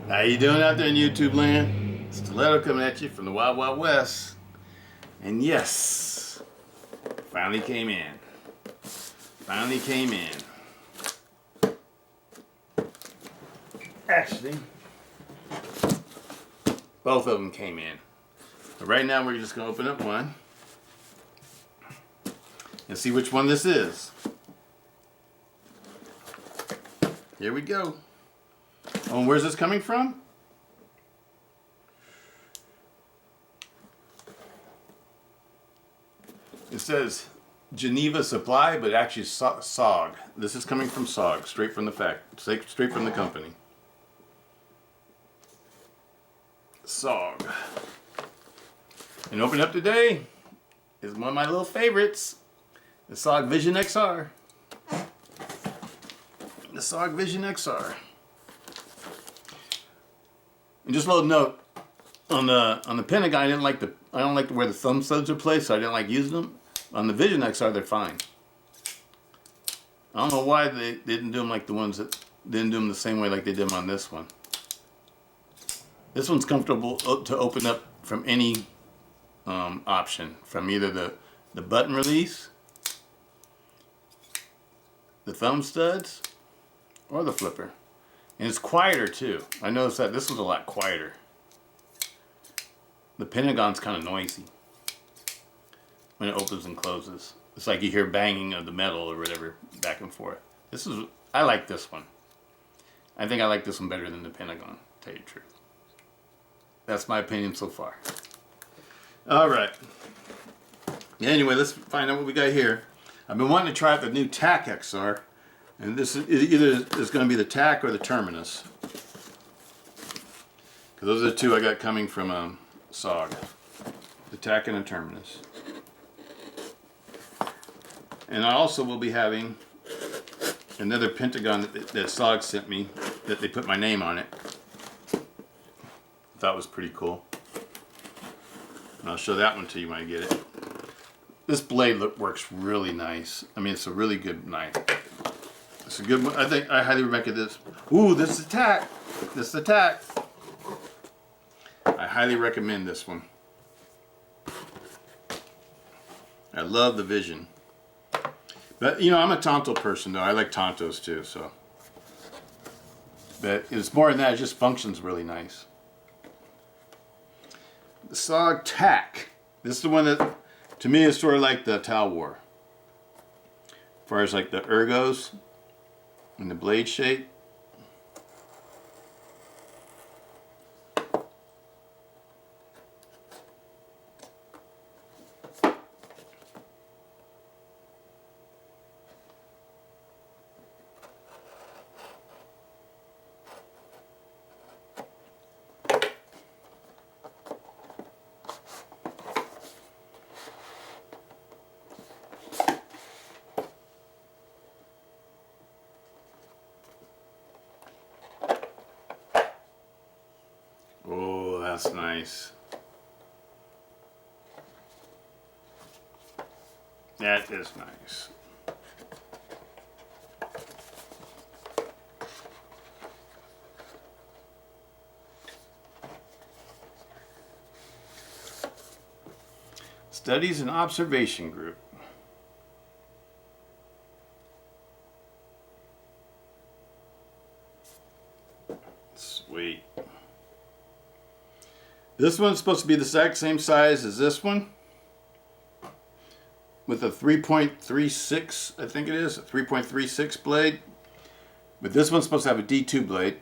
How you doing out there in YouTube land? Stiletto coming at you from the Wild Wild West. And yes, finally came in. Finally came in. Actually, both of them came in. But right now we're just going to open up one and see which one this is. Here we go. Oh, and where's this coming from? It says Geneva Supply, but actually SOG. This is coming from SOG, straight from the company. SOG. And open up today is one of my little favorites, the SOG Vision XR. The SOG Vision XR. And just a little note on the Pentagon, I don't like where the thumb studs are placed, so I didn't like using them. On the Vision XR, they're fine. I don't know why they didn't do them like the ones that didn't do them the same way like they did them on this one. This one's comfortable to open up from any option, from either the button release, the thumb studs, or the flipper. And it's quieter too. I noticed that this was a lot quieter. The Pentagon's kind of noisy when it opens and closes. It's like you hear banging of the metal or whatever back and forth. I like this one. I think I like this one better than the Pentagon, to tell you the truth. That's my opinion so far. Alright. Anyway, let's find out what we got here. I've been wanting to try out the new Tac XR. And this is either is going to be the Tac or the Terminus. Because those are the two I got coming from SOG. The Tac and the Terminus. And I also will be having another Pentagon that SOG sent me, that they put my name on it. That was pretty cool. And I'll show that one to you when I get it. This blade works really nice. I mean, it's a really good knife. It's a good one. I highly recommend this. Ooh, this is the Tac. This is the Tac. I highly recommend this one. I love the Vision. But, you know, I'm a Tonto person, though. I like Tontos, too, so. But it's more than that. It just functions really nice. The SOG Tac. This is the one that, to me, is sort of like the Towel War. As far as, like, the ergos and the blade shape. Oh, that's nice. That is nice. Studies and Observation Group. Sweet. This one's supposed to be the exact same size as this one, with a 3.36, I think it is, a 3.36 blade. But this one's supposed to have a D2 blade,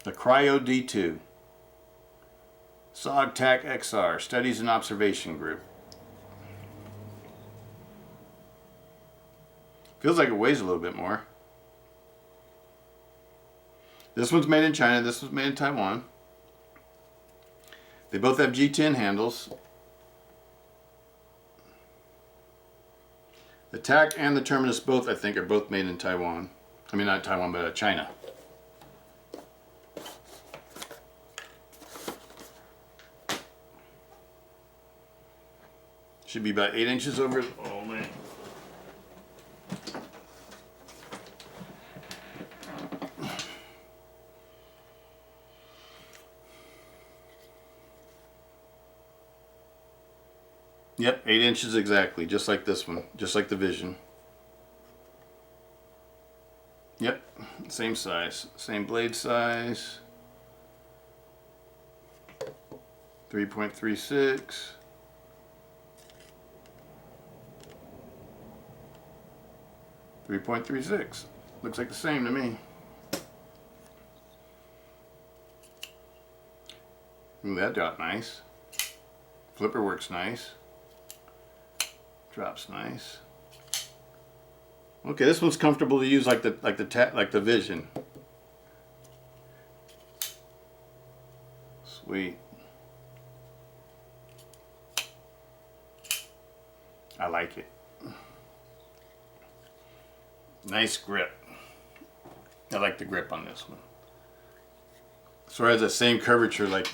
a Cryo D2. SOG Tac XR, Studies and Observation Group. Feels like it weighs a little bit more. This one's made in China, this one's made in Taiwan. They both have G10 handles. The Tac and the Terminus both, I think, are both made in Taiwan. I mean, not Taiwan, but China. Should be about 8 inches over. Oh, man. Yep, 8 inches exactly, just like this one, just like the Vision. Yep, same size, same blade size. 3.36. .36. Looks like the same to me. Ooh, that got nice. Flipper works nice. Drops nice. Okay, this one's comfortable to use like the Vision. Sweet. I like it. Nice grip. I like the grip on this one. So it has the same curvature like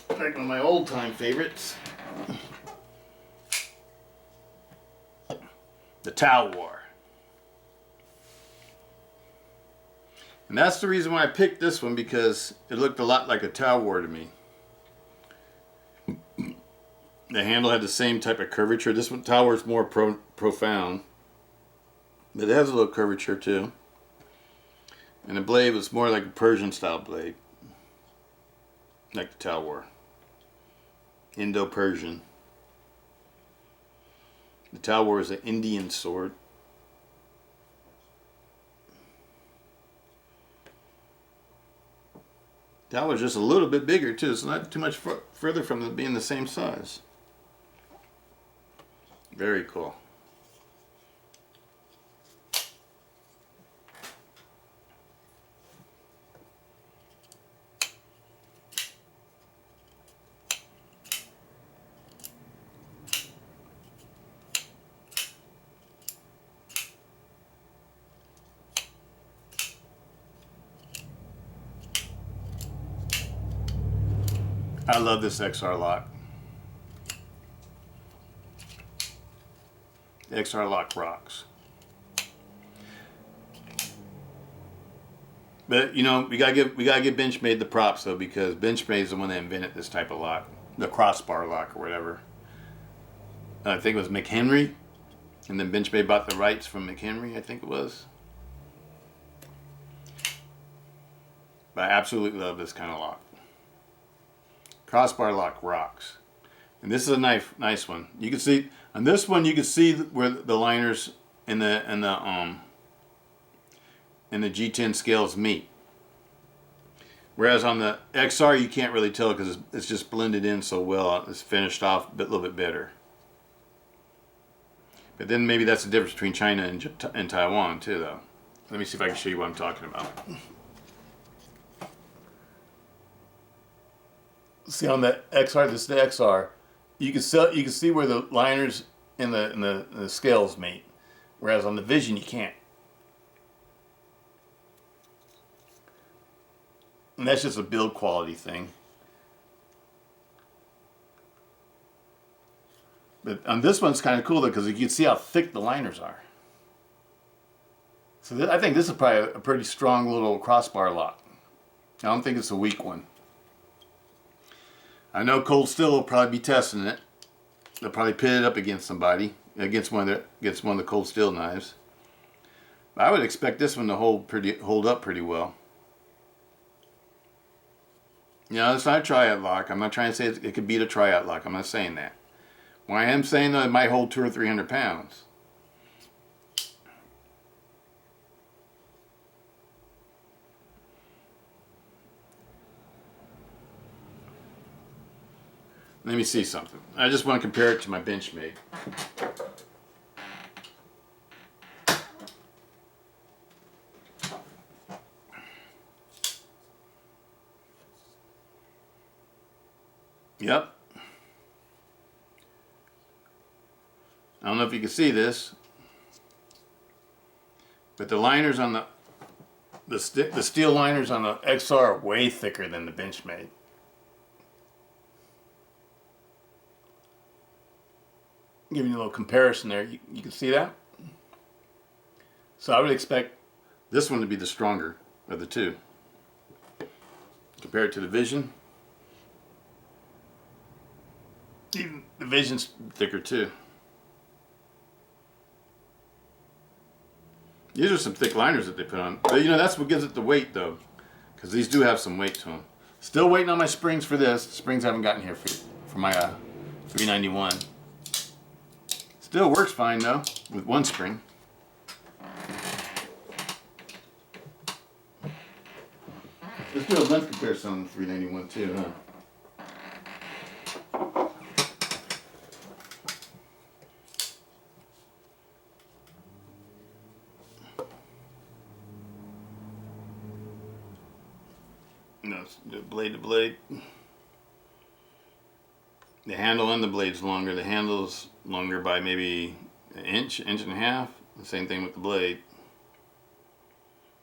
one of my old time favorites. The Tac XR. And that's the reason why I picked this one, because it looked a lot like a Tac XR to me. The handle had the same type of curvature. This one, Tac XR, is more profound. But it has a little curvature too. And the blade was more like a Persian style blade. Like the Tac XR. Indo-Persian. The Tac XR is an Indian sword. Tac XR is just a little bit bigger too. It's not too much further from them being the same size. Very cool. I love this XR lock. The XR lock rocks. But you know, we gotta give Benchmade the props though, because Benchmade is the one that invented this type of lock, the crossbar lock or whatever. I think it was McHenry, and then Benchmade bought the rights from McHenry, I think it was. But I absolutely love this kind of lock. Crossbar lock rocks. And this is a nice one. You can see on this one, you can see where the liners and the G10 scales meet. Whereas on the XR, you can't really tell because it's just blended in so well. It's finished off a little bit better. But then maybe that's the difference between China and Taiwan too, though. Let me see if I can show you what I'm talking about. See on the XR, this is the XR. You can see where the liners and the scales meet, whereas on the Vision you can't. And that's just a build quality thing. But on this one's kind of cool though, because you can see how thick the liners are. So I think this is probably a pretty strong little crossbar lock. I don't think it's a weak one. I know Cold Steel will probably be testing it. They'll probably pit it up against somebody, against one of the Cold Steel knives. But I would expect this one to hold up pretty well. You know, it's not a triad lock. I'm not trying to say it could beat a triad lock. I'm not saying that. What I am saying though, it might hold 200 or 300 pounds. Let me see something. I just want to compare it to my Benchmade. Yep. I don't know if you can see this, but the liners on the steel liners on the XR are way thicker than the Benchmade. Giving you a little comparison there. You can see that? So I would expect this one to be the stronger of the two. Compared to the Vision. Even the Vision's thicker too. These are some thick liners that they put on. But you know, that's what gives it the weight though. Because these do have some weight to them. Still waiting on my springs for this. Springs haven't gotten here for my 391. Still works fine though, with one spring. Let's do a length comparison on the 391 too, huh? No, the blade to blade. The handle and the blade's longer. The handle's longer by maybe an inch, inch and a half. The same thing with the blade.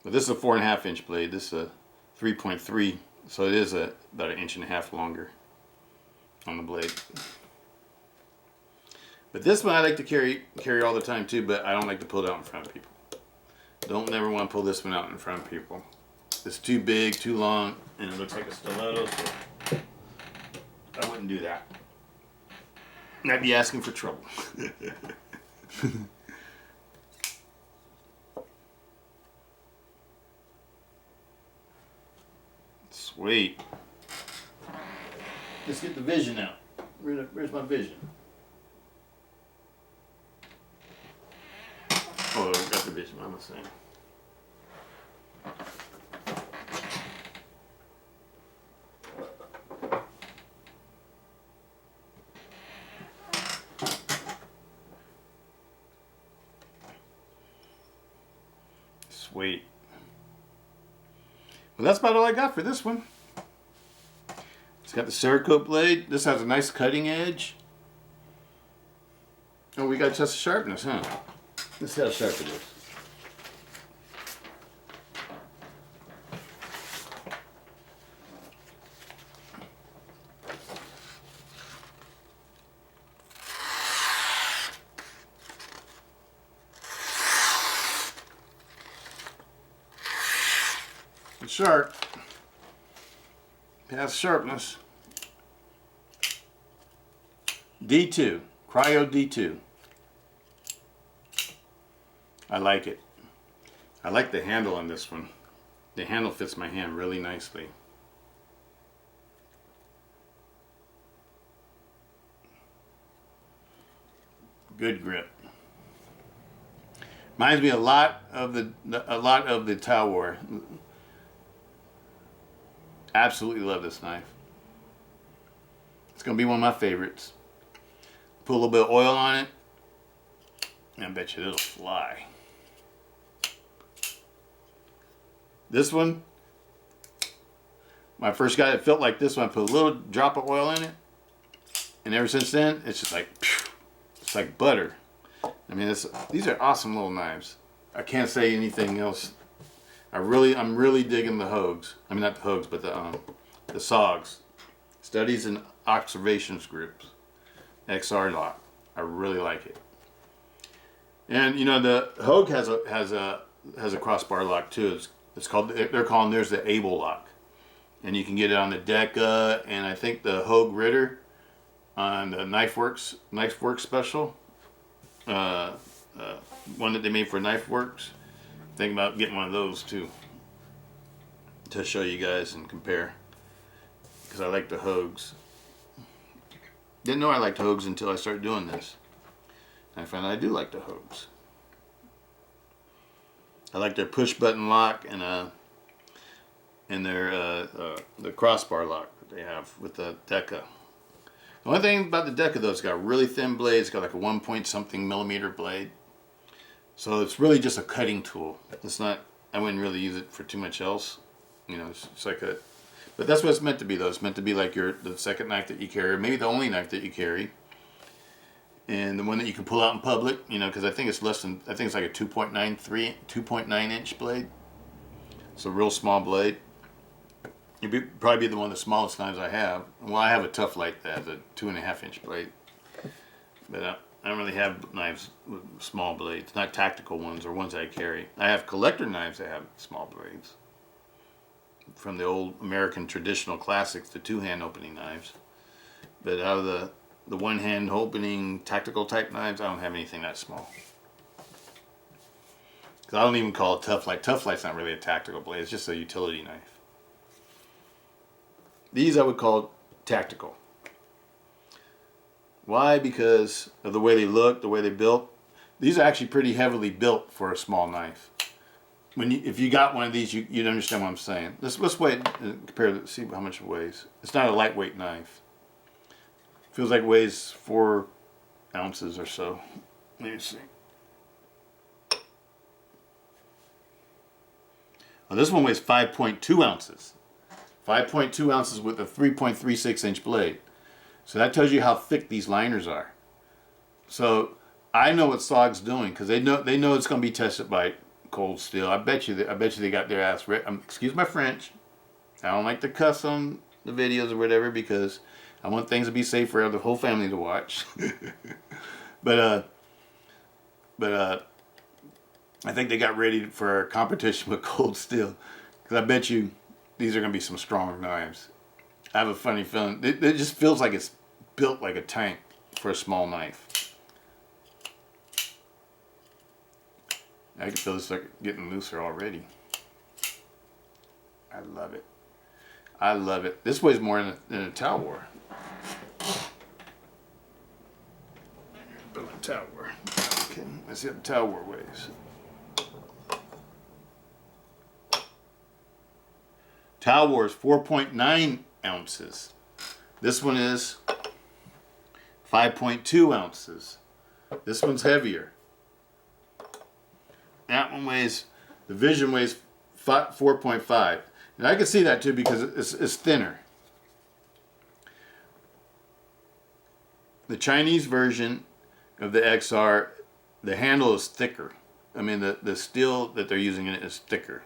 But this is a 4.5 inch blade. This is a 3.3, so it is about an inch and a half longer on the blade. But this one I like to carry all the time too, but I don't like to pull it out in front of people. Don't never want to pull this one out in front of people. It's too big, too long, and it looks like a stiletto, so I wouldn't do that. And I'd be asking for trouble. Sweet. Let's get the Vision out. Where's my Vision? Oh, I got the Vision, I'm saying. Sweet. Well, that's about all I got for this one. It's got the Cerakote blade. This has a nice cutting edge. Oh, we got to test the sharpness, huh? Let's see how sharp it is. It's sharp. Past sharpness. D2. Cryo D2. I like it. I like the handle on this one. The handle fits my hand really nicely. Good grip. Reminds me a lot of the Tau War. Absolutely love this knife. It's gonna be one of my favorites. Put a little bit of oil on it, and I bet you it'll fly. This one, when I first got it, felt like this one. I put a little drop of oil in it, and ever since then, it's just like, it's like butter. I mean, these are awesome little knives. I can't say anything else. I'm really digging the Hogs. I mean, not the Hogs, but the SOGs, Studies and Observations Groups, XR lock. I really like it. And you know, the Hogue has a crossbar lock too. It's called, they're calling theirs the Able lock, and you can get it on the Deca, and I think the Hogue Ritter on the KnifeWorks special, one that they made for KnifeWorks. Think about getting one of those too, to show you guys and compare, because I like the Hogues. Didn't know I liked Hogues until I started doing this. I found I do like the Hogues. I like their push button lock and their the crossbar lock that they have with the Deca. The only thing about the Deca though, it's got a really thin blade. It's got like a 1 point something millimeter blade. So it's really just a cutting tool. It's not, I wouldn't really use it for too much else. You know, it's like a, but that's what it's meant to be though. It's meant to be like the second knife that you carry, or maybe the only knife that you carry. And the one that you can pull out in public, you know, because I think it's less than, I think it's like a 2.9 inch blade. It's a real small blade. You'd probably be the one of the smallest knives I have. Well, I have a Tough Light that has a 2.5 inch blade. But I don't really have knives with small blades, not tactical ones or ones I carry. I have collector knives that have small blades. From the old American traditional classics, the two-hand opening knives. But out of the the one-hand opening tactical type knives. I don't have anything that small. Because I don't even call it Tough Light. Tough Light's not really a tactical blade. It's just a utility knife. These I would call tactical. Why? Because of the way they look, the way they built. These are actually pretty heavily built for a small knife. If you got one of these, you'd understand what I'm saying. Let's wait and compare. See how much it weighs. It's not a lightweight knife. Feels like it weighs 4 ounces or so. Let me see. Well, this one weighs 5.2 ounces. 5.2 ounces with a 3.36 inch blade. So that tells you how thick these liners are. So I know what SOG's doing because they know it's going to be tested by cold steel. I bet you they got their ass ready. Excuse my French. I don't like to cuss on the videos or whatever because I want things to be safe for the whole family to watch. but I think they got ready for a competition with cold steel because I bet you these are going to be some strong knives. I have a funny feeling. It just feels like it's built like a tank for a small knife. I can feel this like getting looser already. I love it. I love it. This weighs more than a towel war. Towel war. Okay, let's see what the towel war weighs. Towel war is 4.9 ounces. This one is 5.2 ounces. This one's heavier. That one weighs, the Vision weighs 4.5. And I can see that too because it's thinner. The Chinese version of the XR, the handle is thicker. I mean, the steel that they're using in it is thicker.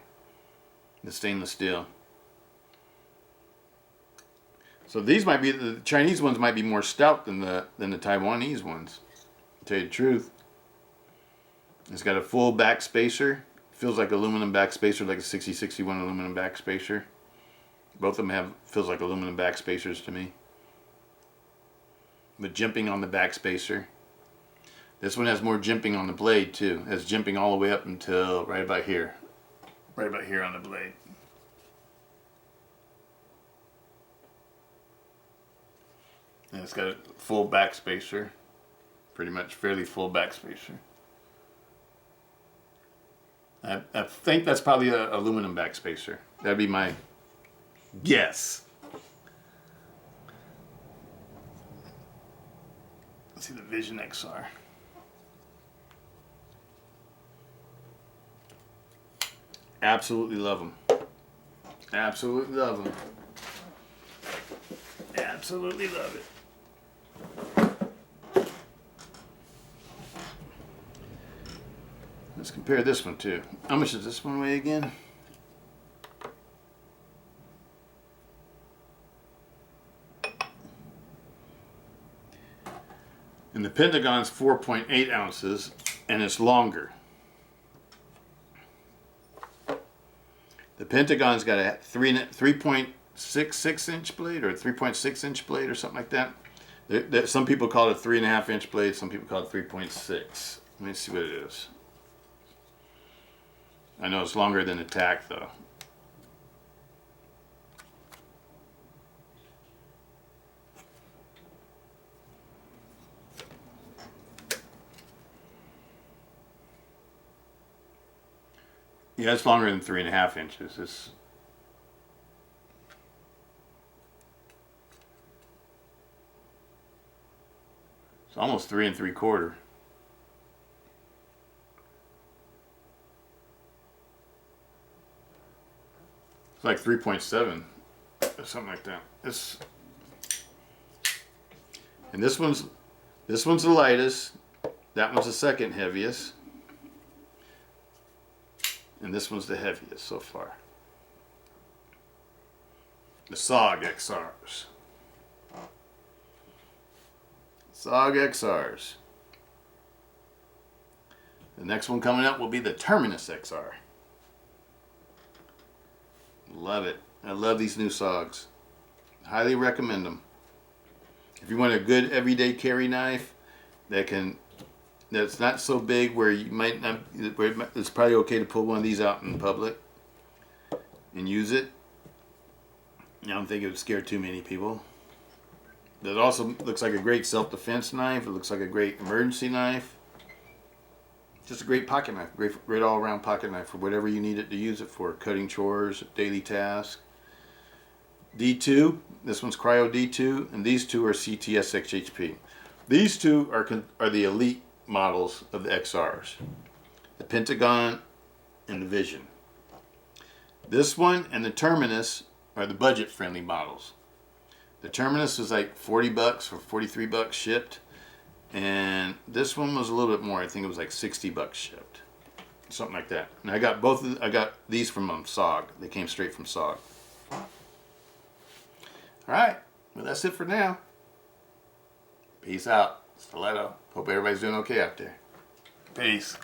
The stainless steel. So these might be, the Chinese ones might be more stout than the Taiwanese ones, to tell you the truth. It's got a full back spacer. Feels like aluminum back spacer, like a 6061 aluminum back spacer. Both of them feels like aluminum back spacers to me. But jimping on the back spacer. This one has more jimping on the blade too. It has jimping all the way up until right about here. Right about here on the blade. And it's got a full back spacer. Pretty much fairly full back spacer. I think that's probably an aluminum back spacer. That'd be my guess. Let's see the Vision XR. Absolutely love them. Absolutely love them. Absolutely love it. Let's compare this one too. How much does this one weigh again? And the Pentagon's 4.8 ounces and it's longer. The Pentagon's got a 3.66 inch blade or a 3.6 inch blade or something like that. Some people call it a 3.5 inch blade, some people call it 3.6. Let me see what it is. I know it's longer than the Tac though. Yeah, it's longer than 3.5 inches. It's almost 3 3/4. It's like 3.7 or something like that. And this one's the lightest. That one's the second heaviest. And this one's the heaviest so far. The SOG XRs. SOG XRs. The next one coming up will be the Terminus XR. Love it. I love these new SOGs. Highly recommend them. If you want a good everyday carry knife that's not so big where you might not, it's probably okay to pull one of these out in public and use it. I don't think it would scare too many people. It also looks like a great self-defense knife. It looks like a great emergency knife. Just a great pocket knife, great all-around pocket knife for whatever you need it to use it for. Cutting chores, daily tasks. D2, this one's Cryo D2, and these two are CTS XHP. These two are the elite models of the XRs. The Pentagon and the Vision. This one and the Terminus are the budget-friendly models. The Terminus was like $40 or $43 shipped, and this one was a little bit more. I think it was like $60 shipped, something like that. And I got I got these from SOG. They came straight from SOG. All right, well that's it for now. Peace out, Stiletto. Hope everybody's doing okay out there. Peace.